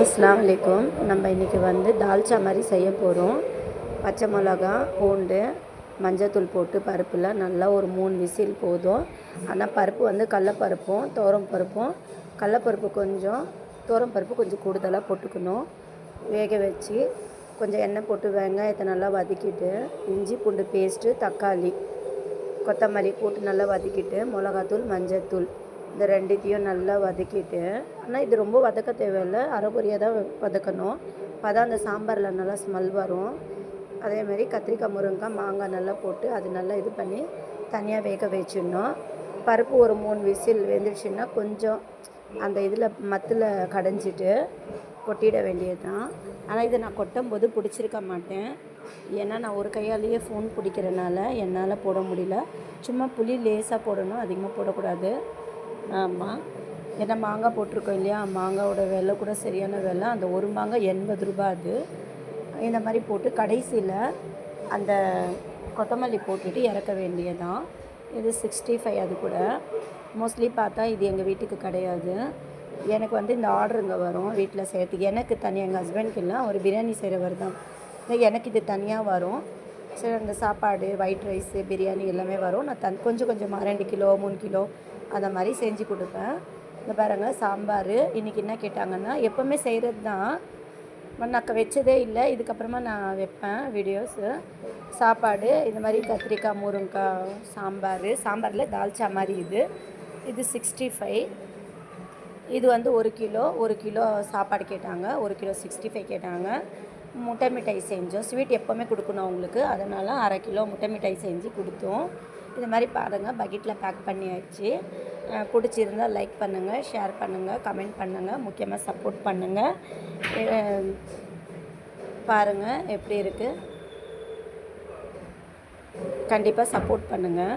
அஸ்ஸலாமு அலைக்கும். நம்ம இன்றைக்கி தால்ச்சா மாதிரி செய்ய போகிறோம். பச்சை மிளகா, பூண்டு, மஞ்சத்தூள் போட்டு பருப்பில் நல்லா ஒரு 3 விசில் போதும். ஆனால் பருப்பு கடலப்பருப்பும் துவரம்பருப்பும், கடலப்பருப்பு கொஞ்சம் துவரம்பருப்பு கொஞ்சம் கூடுதலாக போட்டுக்கணும். வேக வச்சு கொஞ்சம் எண்ணெய் போட்டு வெங்காயத்தை நல்லா வதக்கிட்டு, இஞ்சி பூண்டு பேஸ்ட்டு, தக்காளி, கொத்தமல்லி போட்டு நல்லா வதக்கிட்டு, மிளகாத்தூள், மஞ்சத்தூள் இந்த ரெண்டுத்தையும் நல்லா வதக்கிட்டு, ஆனால் இது ரொம்ப வதக்க தேவையில்லை, அரைக்குறையாக தான் வதக்கணும். அப்போ தான் அந்த சாம்பாரில் நல்லா ஸ்மெல் வரும். அதேமாதிரி கத்திரிக்காய், முருங்கைக்காய், மாங்காய் நல்லா போட்டு அது நல்லா இது பண்ணி தனியாக வேக வச்சிடணும். பருப்பு ஒரு 3 விசில் வெந்துடுச்சுன்னா கொஞ்சம் அந்த இதில் மத்தில் கடைஞ்சிட்டு கொட்டிட வேண்டியது தான். ஆனால் இதை நான் கொட்டும்போது பிடிச்சிருக்க மாட்டேன், ஏன்னா நான் ஒரு கையாலேயே ஃபோன் பிடிக்கிறனால என்னால் போட முடியல. சும்மா புளி லேசாக போடணும், அதிகமாக போடக்கூடாது. ஆமாம், ஏன்னா மாங்காய் போட்டிருக்கோம் இல்லையா, மாங்காயோட விலை கூட சரியான விலை. அந்த ஒரு மாங்காய் 80 ரூபா. அது இந்த மாதிரி போட்டு கடைசியில் அந்த கொத்தமல்லி போட்டுட்டு இறக்க வேண்டியதான். இது 65. அது கூட மோஸ்ட்லி பார்த்தா இது எங்கள் வீட்டுக்கு கிடையாது. எனக்கு இந்த ஆர்டருங்க வரும் வீட்டில் செய்கிறதுக்கு. எனக்கு தனியாக, எங்கள் ஹஸ்பண்ட்க்கு இல்லை, ஒரு பிரியாணி செய்கிறவர் தான். எனக்கு இது தனியாக வரும். சரி, அந்த சாப்பாடு, ஒயிட் ரைஸு, பிரியாணி எல்லாமே வரும். நான் கொஞ்சம் கொஞ்சமாக 2 கிலோ 3 கிலோ அந்த மாதிரி செஞ்சு கொடுப்பேன். இந்த பாருங்கள் சாம்பார். இன்றைக்கி என்ன கேட்டாங்கன்னா, எப்போவுமே செய்கிறது தான், நான் வச்சதே இல்லை, இதுக்கப்புறமா நான் வைப்பேன் வீடியோஸு. சாப்பாடு இந்த மாதிரி கத்திரிக்காய், முருங்கைக்காய் சாம்பாரில் தால்ச்சா மாதிரி. இது 65. இது 1 கிலோ சாப்பாடு கேட்டாங்க, 1 கிலோ 65 கேட்டாங்க. முட்டை மிட்டாய் செஞ்சோம். ஸ்வீட் எப்போவுமே கொடுக்கணும் அவங்களுக்கு, அதனால் அரை கிலோ முட்டை மிட்டாய் செஞ்சு கொடுத்தோம். இது மாதிரி பாருங்கள், பக்கெட்டில் பேக் பண்ணியாச்சு. பிடிச்சிருந்தால் லைக் பண்ணுங்கள், ஷேர் பண்ணுங்கள், கமெண்ட் பண்ணுங்கள், முக்கியமாக சப்போர்ட் பண்ணுங்கள். பாருங்கள் எப்படி இருக்குது, கண்டிப்பாக சப்போர்ட் பண்ணுங்கள்.